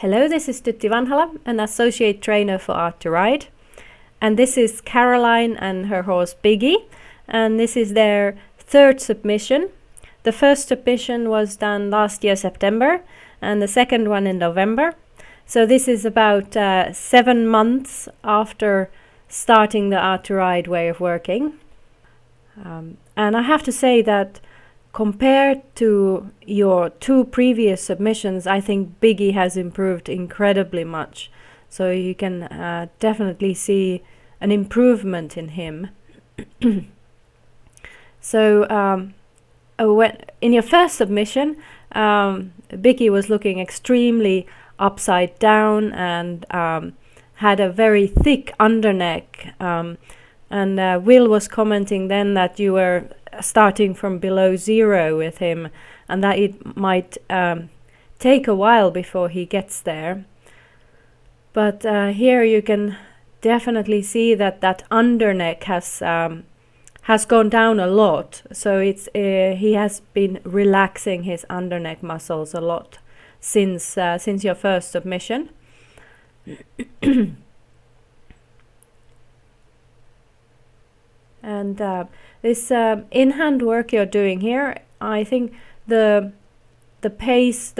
Hello, this is Tytti Vanhala, an Associate Trainer for Art2Ride. And this is Caroline and her horse Biggie. And this is their third submission. The first submission was done last year, September, and the second one in November. So this is about 7 months after starting the Art2Ride way of working. And I have to say that compared to your 2 previous submissions, I think Biggie has improved incredibly much. So you can definitely see an improvement in him. So in your first submission, Biggie was looking extremely upside down and had a very thick underneck. And Will was commenting then that you were starting from below 0 with him, and that it might take a while before he gets there. But here you can definitely see that that underneck has gone down a lot. So it's he has been relaxing his underneck muscles a lot since your first submission. And this in-hand work you're doing here, I think the pace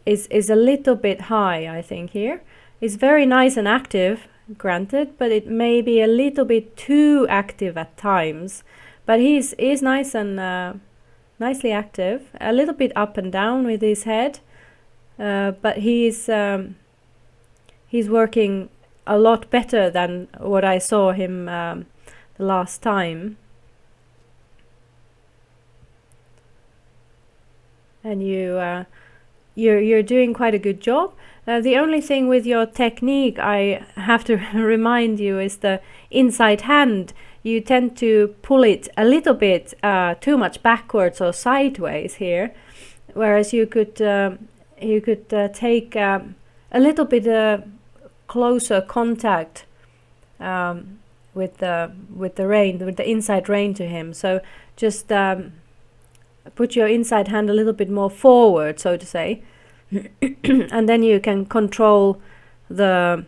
is a little bit high, I think here. It's very nice and active, granted, but it may be a little bit too active at times. But he's nice and nicely active, a little bit up and down with his head, but he's working a lot better than what I saw him the last time. And you're doing quite a good job. The only thing with your technique I have to remind you is the inside hand. You tend to pull it a little bit too much backwards or sideways here, whereas you could take a little bit closer contact with the rein, with the inside rein to him. So just put your inside hand a little bit more forward, so to say, and then you can control the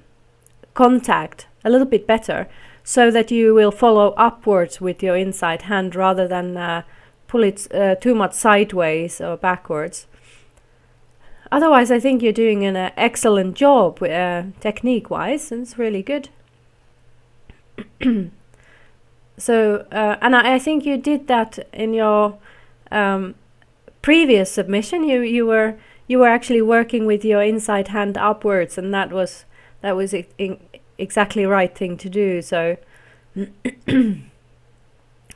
contact a little bit better, so that you will follow upwards with your inside hand rather than pull it too much sideways or backwards. Otherwise, I think you're doing an excellent job technique-wise, and it's really good. So, and I think you did that in your previous submission. You were actually working with your inside hand upwards, and that was exactly right thing to do. So,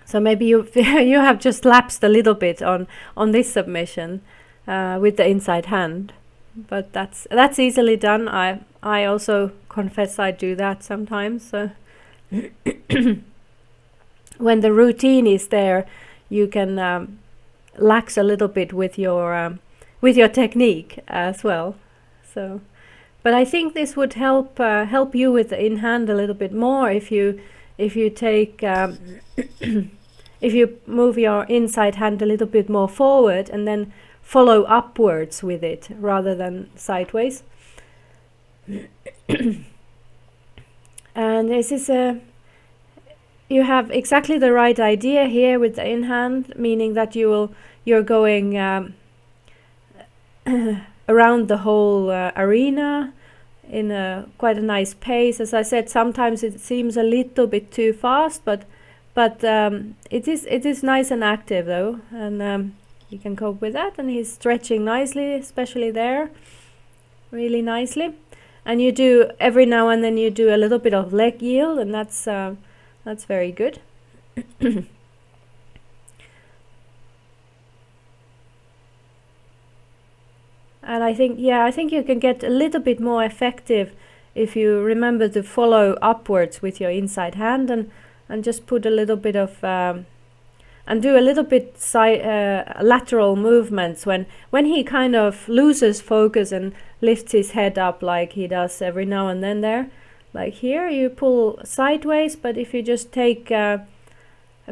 so maybe you you have just lapsed a little bit on this submission. With the inside hand, but that's easily done. I also confess I do that sometimes. So when the routine is there, you can lax a little bit with your technique as well. So, but I think this would help you with the in hand a little bit more if you take if you move your inside hand a little bit more forward and then follow upwards with it rather than sideways. And this is you have exactly the right idea here with the in hand, meaning that you're going around the whole arena in quite a nice pace. As I said, sometimes it seems a little bit too fast, but it is nice and active though, and you can cope with that. And he's stretching nicely, especially there, really nicely. And you do every now and then you do a little bit of leg yield, and that's very good. And I think you can get a little bit more effective if you remember to follow upwards with your inside hand and just put a little bit of and do a little bit lateral movements when he kind of loses focus and lifts his head up, like he does every now and then there. Like here you pull sideways, but if you just take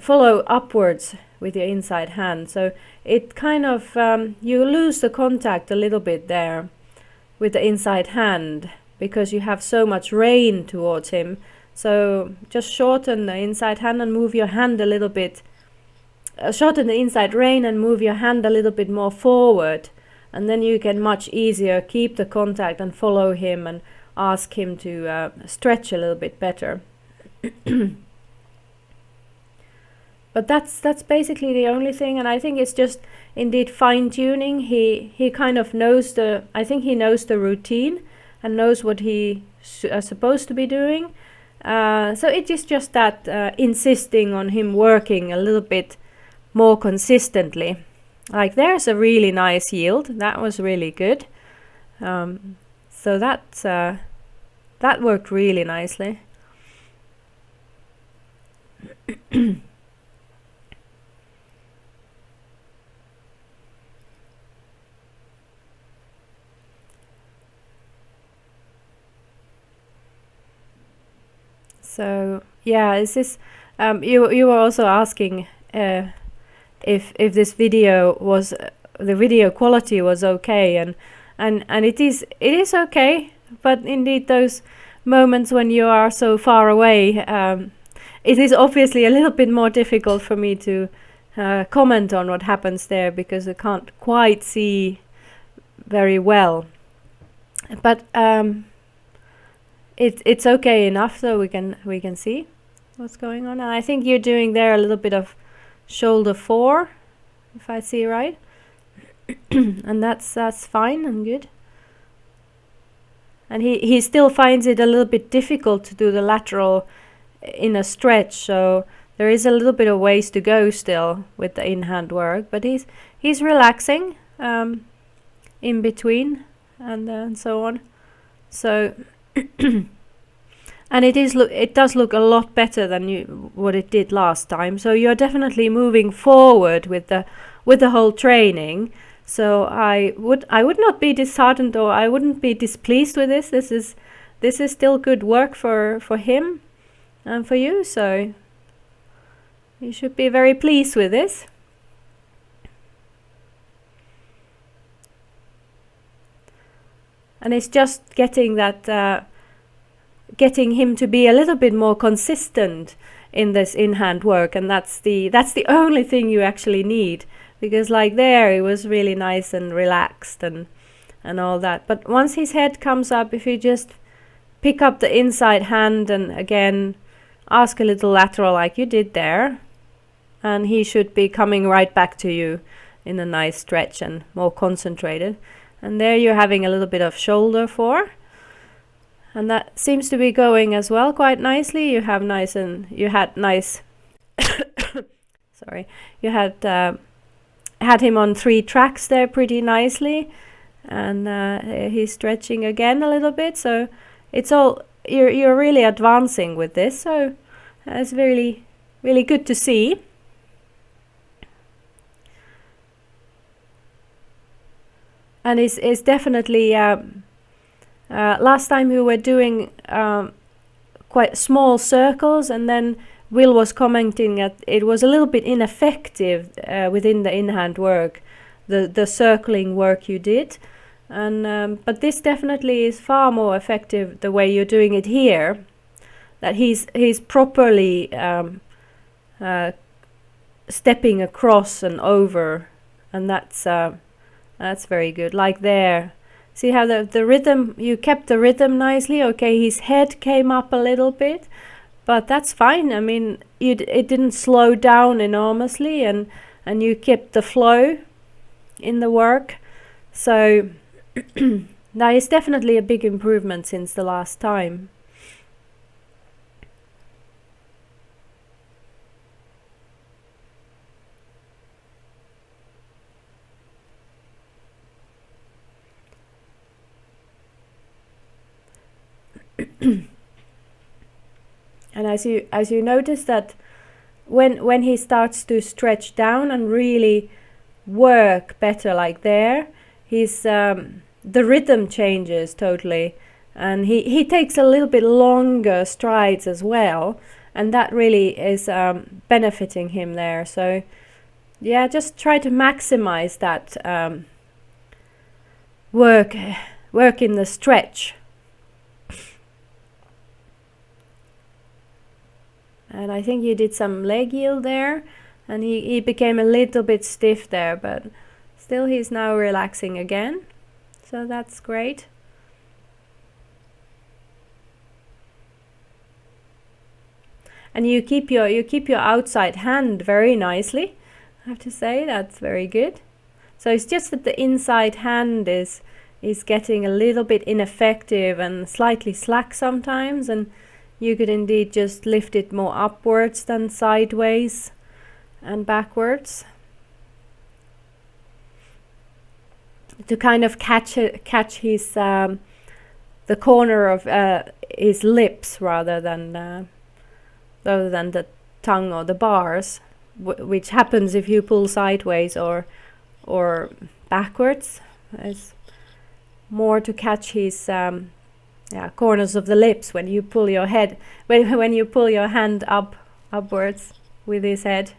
follow upwards with your inside hand, so it kind of you lose the contact a little bit there, with the inside hand, because you have so much rein towards him. So just shorten the inside hand and move your hand a little bit, shorten the inside rein and move your hand a little bit more forward, and then you can much easier keep the contact and follow him and ask him to stretch a little bit better. But that's basically the only thing, and I think it's just indeed fine-tuning. He kind of knows I think he knows the routine and knows what he supposed to be doing. So it is just that insisting on him working a little bit more consistently. Like there's a really nice yield. That was really good. So that worked really nicely. So yeah, is this you were also asking if this video was the video quality was okay, and it is okay, but indeed those moments when you are so far away, it is obviously a little bit more difficult for me to comment on what happens there, because I can't quite see very well. But it's okay enough, so we can see what's going on. And I think you're doing there a little bit of shoulder 4, if I see right. And that's fine and good. And he still finds it a little bit difficult to do the lateral in a stretch, so there is a little bit of ways to go still with the in-hand work, but he's relaxing in between and so on. So and it does look a lot better than what it did last time. So you're definitely moving forward with the whole training. So I would not be disheartened, or I wouldn't be displeased with this. This is still good work for him and for you. So you should be very pleased with this. And it's just getting that, getting him to be a little bit more consistent in this in-hand work, and that's the only thing you actually need, because like there it was really nice and relaxed and all that. But once his head comes up, if you just pick up the inside hand and again ask a little lateral like you did there, and he should be coming right back to you in a nice stretch and more concentrated. And there you're having a little bit of shoulder 4, and that seems to be going as well quite nicely. You had nice sorry, you had him on 3 tracks there pretty nicely, and he's stretching again a little bit. So it's all you're really advancing with this. So it's really really good to see. And it's definitely, last time we were doing quite small circles, and then Will was commenting that it was a little bit ineffective within the in-hand work, the circling work you did. And but this definitely is far more effective the way you're doing it here, that he's properly stepping across and over, and that's very good. Like there, see how the rhythm, you kept the rhythm nicely. Okay, his head came up a little bit, but that's fine. I mean, it didn't slow down enormously, and you kept the flow in the work. So that is definitely a big improvement since the last time. And as you notice that when he starts to stretch down and really work better, like there, he's the rhythm changes totally, and he takes a little bit longer strides as well, and that really is benefiting him there. So yeah, just try to maximize that work work in the stretch. And I think you did some leg yield there, and he became a little bit stiff there, but still he's now relaxing again, so that's great. And you keep your outside hand very nicely, I have to say. That's very good. So it's just that the inside hand is getting a little bit ineffective and slightly slack sometimes, and you could indeed just lift it more upwards than sideways and backwards to kind of catch his the corner of his lips rather than the tongue or the bars, which happens if you pull sideways or backwards. It's more to catch his corners of the lips when you pull your head, when you pull your hand upwards with his head.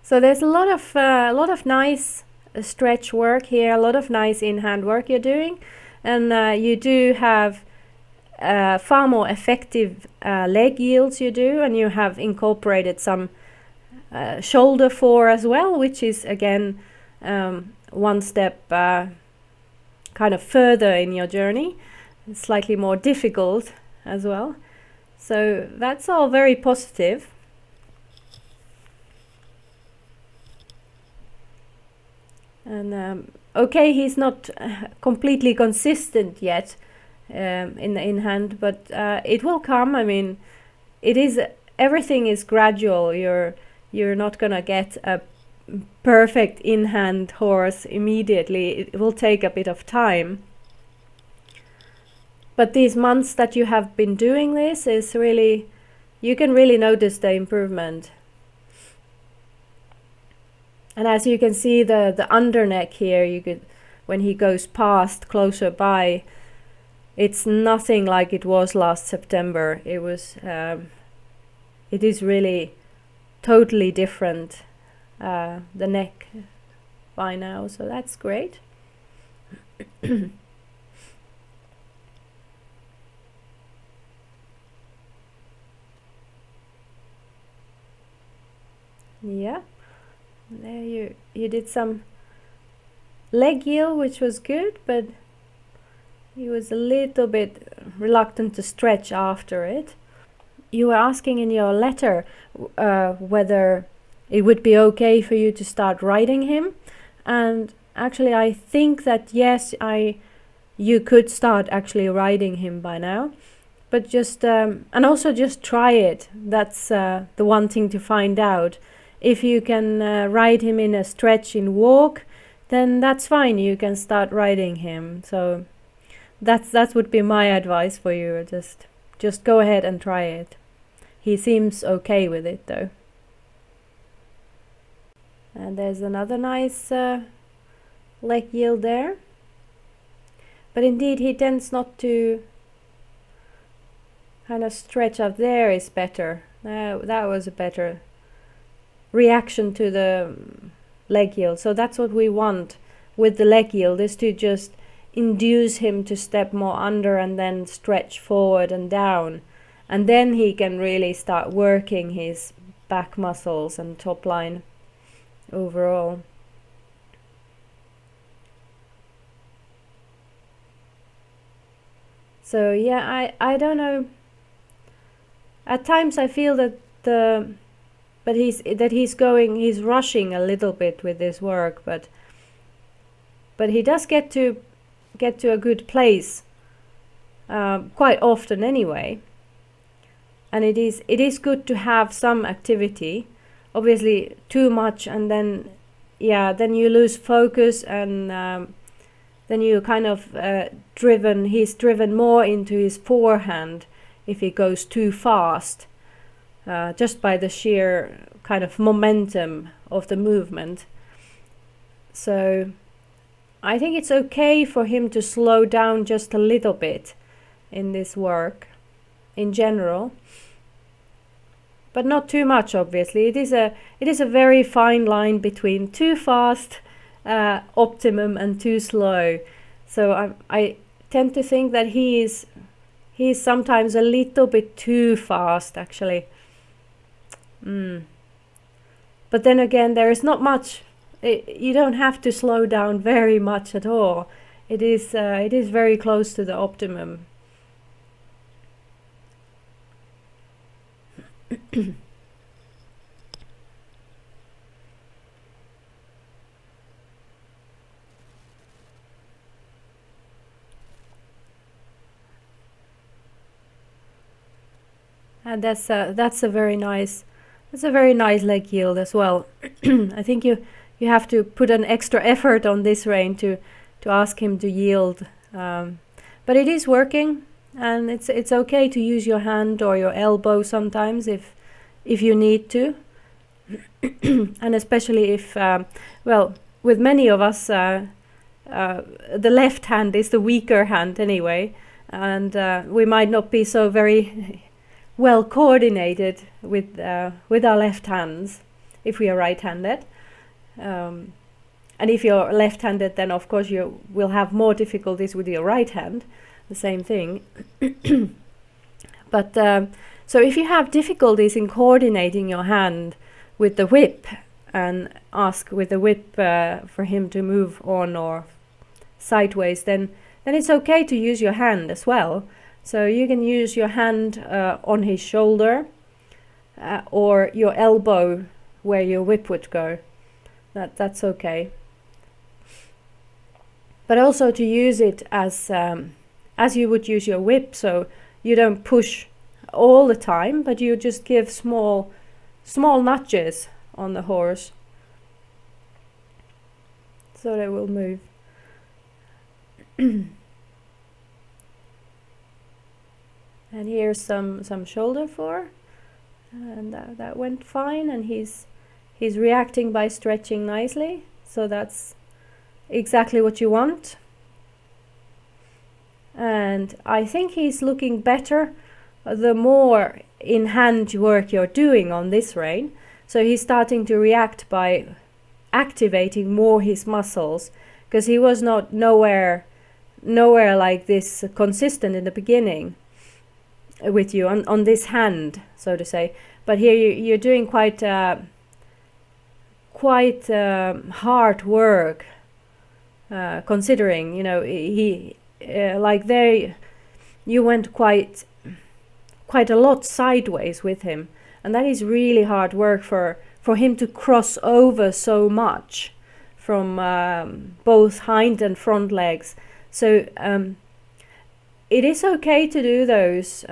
So there's a lot of nice stretch work here, a lot of nice in-hand work you're doing, and you do have far more effective leg yields you do, and you have incorporated some shoulder fore as well, which is again one step kind of further in your journey, slightly more difficult as well. So that's all very positive. And okay, he's not completely consistent yet in the in-hand, but it will come. I mean, everything is gradual. You're not gonna get a perfect in-hand horse immediately. It will take a bit of time. But these months that you have been doing this is really, you can really notice the improvement. And as you can see, the underneck here, you could, when he goes past closer by, it's nothing like it was last September. It is really totally different, the neck by now, so that's great. Yeah. There you did some leg yield, which was good, but he was a little bit reluctant to stretch after it. You were asking in your letter whether it would be okay for you to start riding him, and actually I think that yes, you could start actually riding him by now, but just and also just try it. That's the one thing to find out. If you can ride him in a stretch in walk, then that's fine. You can start riding him. So that would be my advice for you. Just go ahead and try it. He seems okay with it though. And there's another nice leg yield there. But indeed he tends not to kind of stretch up. There is better. That was a better reaction to the leg yield. So that's what we want with the leg yield, is to just induce him to step more under and then stretch forward and down, and then he can really start working his back muscles and top line overall. So yeah, I don't know, at times I feel that he's rushing a little bit with this work, but he does get to a good place quite often anyway. And it is good to have some activity. Obviously too much, and then you lose focus, and then you kind of he's driven more into his forehand if he goes too fast. Just by the sheer kind of momentum of the movement. So I think it's okay for him to slow down just a little bit in this work in general, but not too much. Obviously it is a very fine line between too fast optimum and too slow. So I tend to think that he's sometimes a little bit too fast, actually. But then again, there is not much. You don't have to slow down very much at all. It is very close to the optimum. And that's a very nice leg yield as well. I think you have to put an extra effort on this rein to ask him to yield, but it is working, and it's okay to use your hand or your elbow sometimes if you need to, and especially if with many of us the left hand is the weaker hand anyway, and we might not be so very well coordinated with our left hands if we are right-handed. And if you're left-handed, then of course you will have more difficulties with your right hand, the same thing. But so if you have difficulties in coordinating your hand with the whip and ask with the whip for him to move on or sideways, then it's okay to use your hand as well. So you can use your hand on his shoulder or your elbow where your whip would go. That's okay. But also to use it as you would use your whip, so you don't push all the time, but you just give small nudges on the horse, so they will move. And here's some shoulder fore, and that went fine, and he's reacting by stretching nicely, so that's exactly what you want. And I think he's looking better the more in hand work you're doing on this rein. So he's starting to react by activating more his muscles, because he was nowhere like this consistent in the beginning with you on this hand, so to say. But here you're doing quite hard work, considering, he like there you went quite a lot sideways with him, and that is really hard work for him to cross over so much from both hind and front legs. So it is okay to do those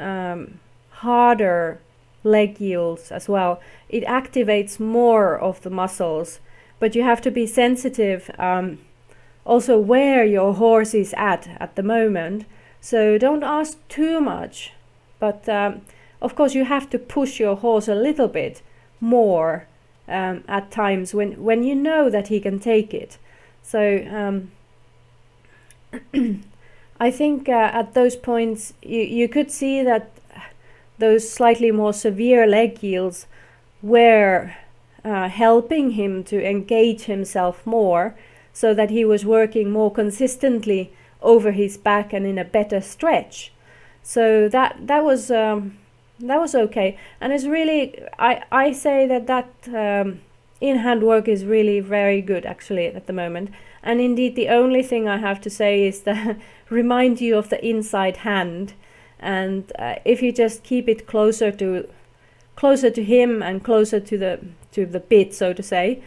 harder leg yields as well. It activates more of the muscles, but you have to be sensitive also where your horse is at the moment. So don't ask too much, but of course you have to push your horse a little bit more at times when you know that he can take it. So I think at those points you could see that those slightly more severe leg yields were helping him to engage himself more, so that he was working more consistently over his back and in a better stretch. So that was okay, and it's really I say that in-hand work is really very good actually at the moment. And indeed, the only thing I have to say is that remind you of the inside hand, and if you just keep it closer to him and closer to the bit, so to say,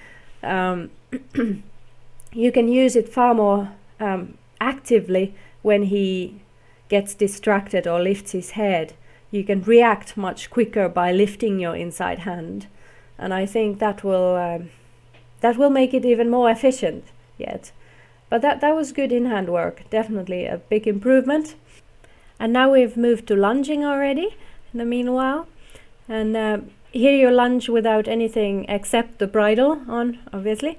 you can use it far more actively when he gets distracted or lifts his head. You can react much quicker by lifting your inside hand, and I think that will make it even more efficient yet. But that was good in-hand work, definitely a big improvement. And now we've moved to lunging already in the meanwhile, and here you lunge without anything except the bridle on, obviously.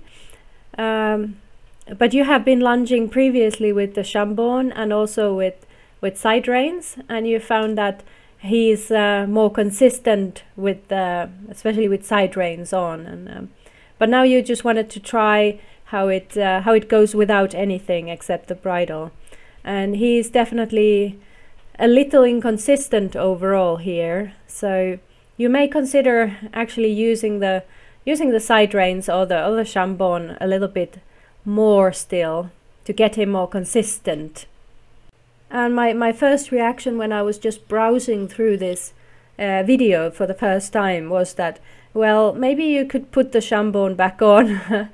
But you have been lunging previously with the Chambon and also with side reins, and you found that he's more consistent with especially with side reins on. And but now you just wanted to try how it goes without anything except the bridle. And he's definitely a little inconsistent overall here, so you may consider actually using the side reins or the chambon a little bit more still to get him more consistent. And my first reaction when I was just browsing through this video for the first time was that, well, maybe you could put the chambon back on.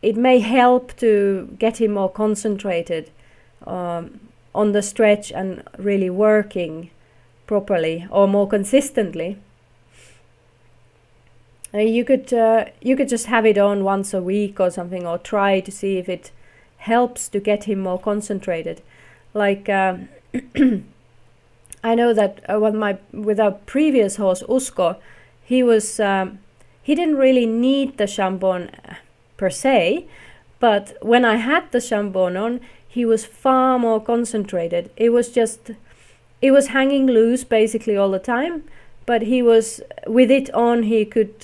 It may help to get him more concentrated on the stretch and really working properly or more consistently. You could just have it on once a week or something, or try to see if it helps to get him more concentrated. Like I know that with our previous horse Usko, he didn't really need the chambon per se, but when I had the chambon on, he was far more concentrated. It was hanging loose basically all the time, but he was, with it on, he could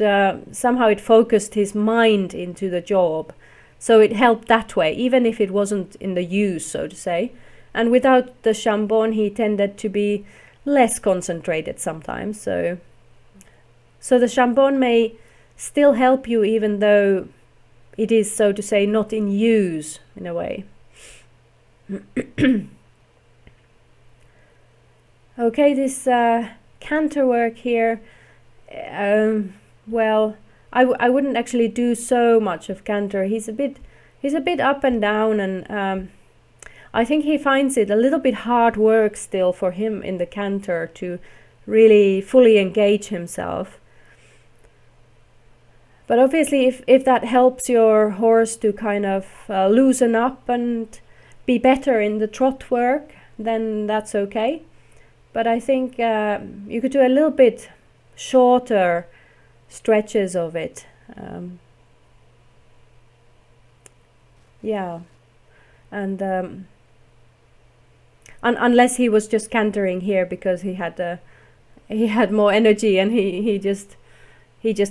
somehow it focused his mind into the job, so it helped that way, even if it wasn't in the use, so to say. And without the chambon, he tended to be less concentrated sometimes. So the chambon may still help you, even though it is, so to say, not in use in a way. Okay, this canter work here, well, I wouldn't actually do so much of canter. He's a bit up and down, and I think he finds it a little bit hard work still for him in the canter to really fully engage himself. But obviously if that helps your horse to kind of loosen up and be better in the trot work, then that's okay. But I think you could do a little bit shorter stretches of it. Yeah, and unless he was just cantering here because he had more energy, and he just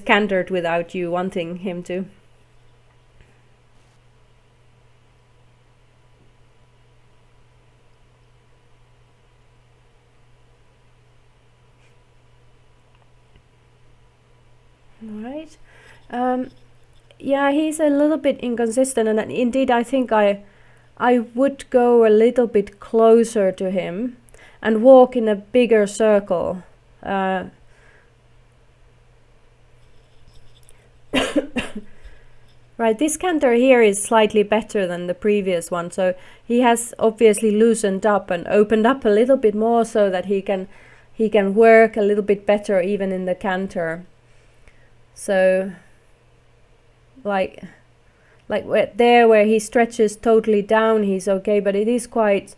cantered without you wanting him to. Right. Yeah, he's a little bit inconsistent, and indeed I think I would go a little bit closer to him and walk in a bigger circle. Right, this canter here is slightly better than the previous one, so he has obviously loosened up and opened up a little bit more so that he can work a little bit better even in the canter. So like where he stretches totally down, he's okay, but it is quite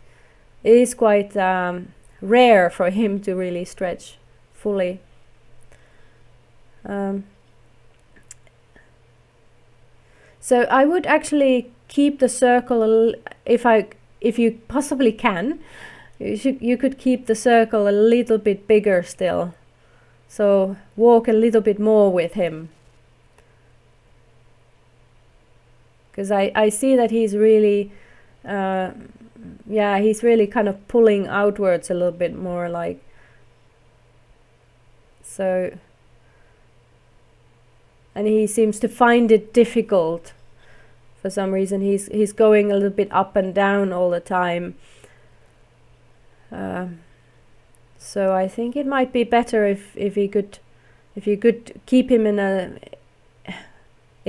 rare for him to really stretch fully. So I would actually keep the circle, if you possibly can, you could keep the circle a little bit bigger still. So walk a little bit more with him. Because I see that he's really, he's really kind of pulling outwards a little bit more, like, so, and he seems to find it difficult for some reason. He's going a little bit up and down all the time. So I think it might be better if you could keep him in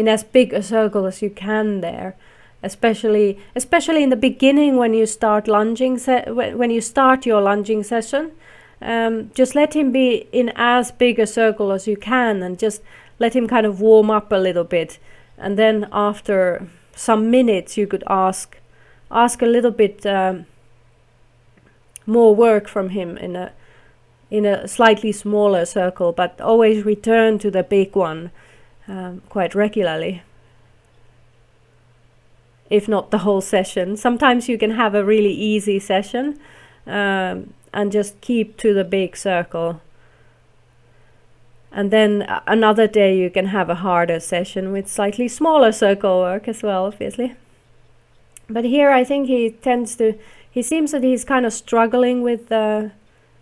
as big a circle as you can there, especially in the beginning when you start lunging when you start your lunging session. Just let him be in as big a circle as you can, and just let him kind of warm up a little bit, and then after some minutes you could ask a little bit more work from him in a slightly smaller circle, but always return to the big one quite regularly, if not the whole session. Sometimes you can have a really easy session and just keep to the big circle, And then another day you can have a harder session with slightly smaller circle work as well, obviously. But here I think he seems that he's kind of struggling with the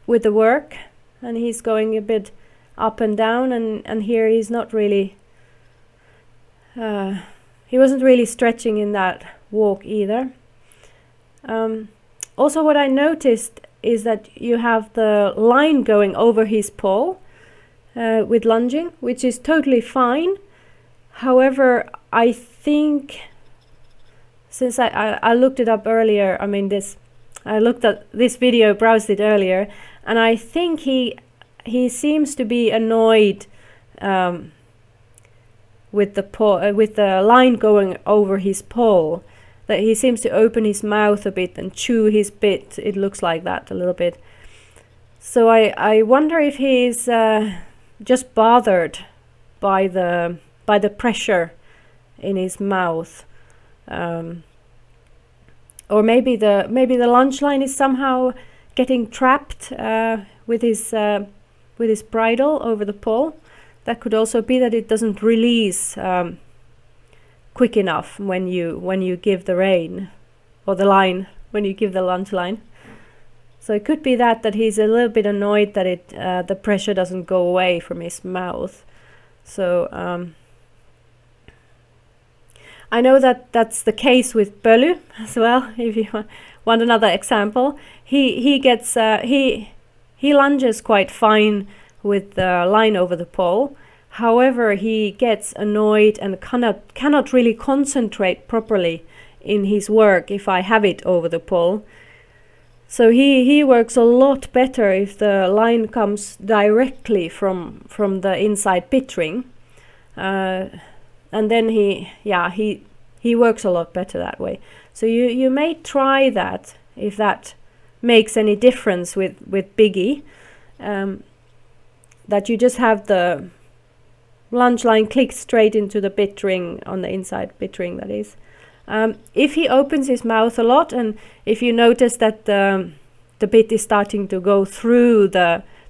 work, and he's going a bit up and down, and here he's not really, he wasn't really stretching in that walk either. Also what I noticed is that you have the line going over his pole with lunging, which is totally fine. However, I think, since I looked it up earlier, I looked at this video, browsed it earlier, and I think he seems to be annoyed with the line going over his pole, that he seems to open his mouth a bit and chew his bit. It looks like that a little bit. So I wonder if he's just bothered by the pressure in his mouth, or maybe the lunge line is somehow getting trapped with his bridle over the pole. That could also be that it doesn't release quick enough when you give the rein, or the line, when you give the lunge line. So it could be that he's a little bit annoyed that the pressure doesn't go away from his mouth. So I know that that's the case with Pöly as well. If you want another example, he lunges quite fine with the line over the pole. However, he gets annoyed and cannot really concentrate properly in his work if I have it over the pole. So he works a lot better if the line comes directly from the inside pit ring, and then he works a lot better that way. So you may try that if that makes any difference with Biggie, that you just have the lunge line click straight into the bit ring, on the inside bit ring, that is. If he opens his mouth a lot, and if you notice that the bit is starting to go through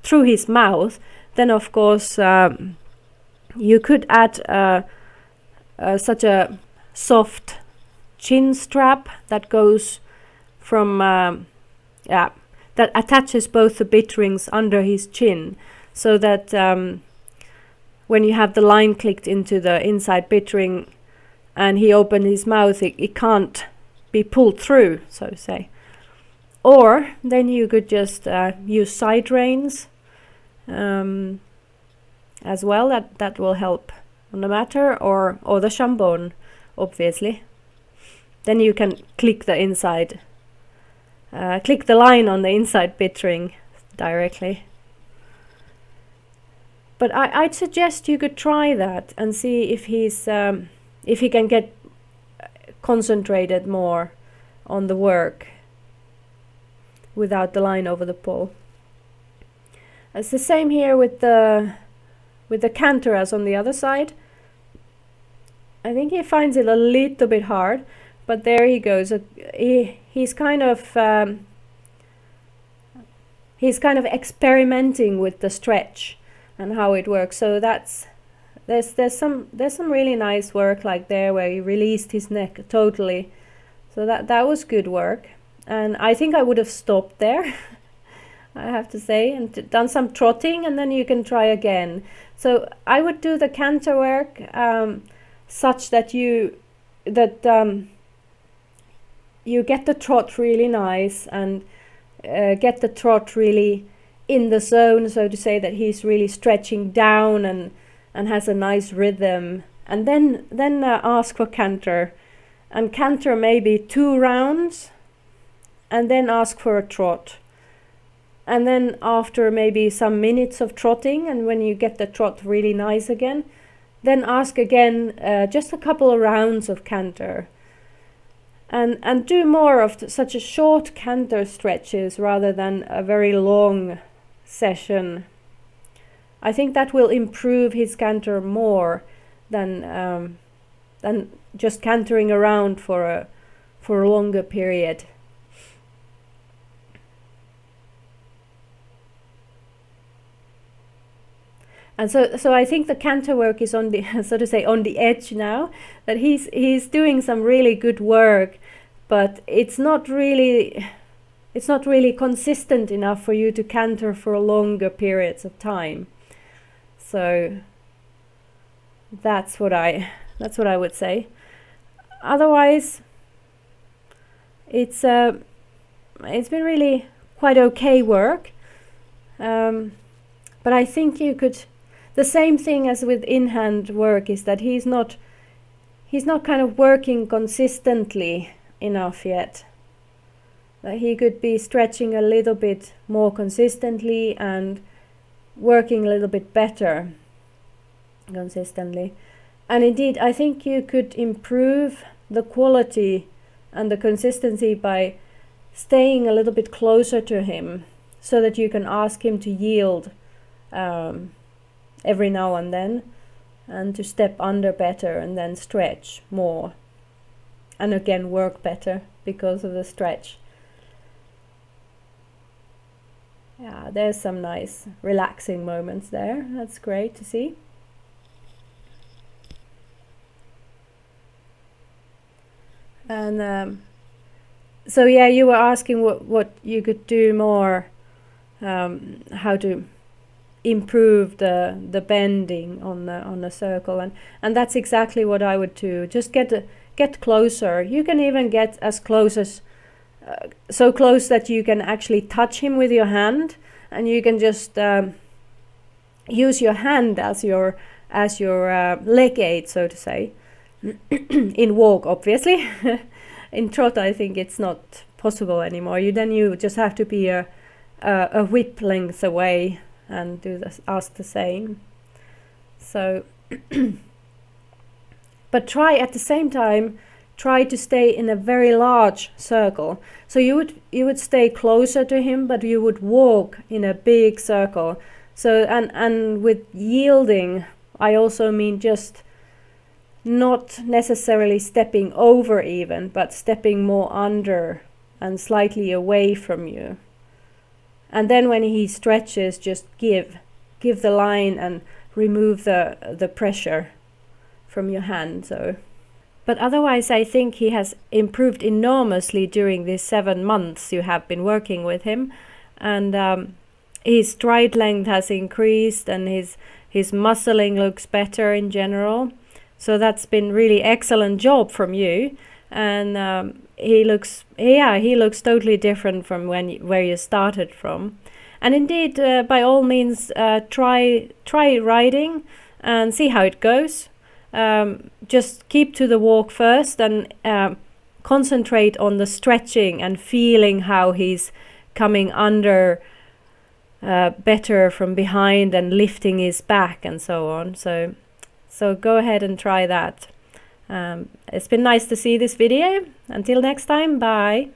his mouth, then of course you could add such a soft chin strap that goes from that attaches both the bit rings under his chin, so that when you have the line clicked into the inside bit ring and he opened his mouth, it can't be pulled through, so to say. Or then you could just use side reins as well. That will help on the matter, or the shambon, obviously. Then you can click the inside, click the line on the inside bit ring directly. But I'd suggest you could try that and see if he can get concentrated more on the work without the line over the pole. It's the same here with the canter as on the other side. I think he finds it a little bit hard, but there he goes. He's kind of experimenting with the stretch and how it works. So there's some really nice work like there where he released his neck totally. So that was good work, and I think I would have stopped there. I have to say, and done some trotting, and then you can try again. So I would do the canter work such that you get the trot really nice, and get the trot really in the zone, so to say, that he's really stretching down and has a nice rhythm, and then ask for canter, and canter maybe 2 rounds, and then ask for a trot. And then after maybe some minutes of trotting, and when you get the trot really nice again, then ask again just a couple of rounds of canter. And do more of such a short canter stretches rather than a very long session. I think that will improve his canter more than just cantering around for a longer period. And so I think the canter work is on the so to say on the edge now, that he's doing some really good work, but it's not really consistent enough for you to canter for longer periods of time. So that's what I would say. Otherwise, it's been really quite okay work, but I think you could. The same thing as with in-hand work is that he's not kind of working consistently enough yet. That he could be stretching a little bit more consistently and working a little bit better consistently. And indeed, I think you could improve the quality and the consistency by staying a little bit closer to him, so that you can ask him to yield every now and then, and to step under better and then stretch more, and again work better because of the stretch. Yeah, there's some nice relaxing moments there. That's great to see. And so yeah, you were asking what you could do more, how to improve the bending on the circle, and that's exactly what I would do. Just get closer. You can even get as close as so close that you can actually touch him with your hand, and you can just use your hand as your leg aid, so to say. In walk, obviously. In trot, I think it's not possible anymore. You just have to be a whip length away and ask the same. So, but try at the same time, try to stay in a very large circle. So you would stay closer to him, but you would walk in a big circle. So and with yielding, I also mean just not necessarily stepping over even, but stepping more under and slightly away from you. And then when he stretches, just give the line and remove the pressure from your hand. So, but otherwise, I think he has improved enormously during these 7 months you have been working with him, and his stride length has increased, and his muscling looks better in general. So that's been really excellent job from you, and he looks totally different from where you started from. And indeed, by all means, try riding and see how it goes. Just keep to the walk first, and concentrate on the stretching and feeling how he's coming under better from behind and lifting his back and so on. So go ahead and try that. It's been nice to see this video. Until next time, bye.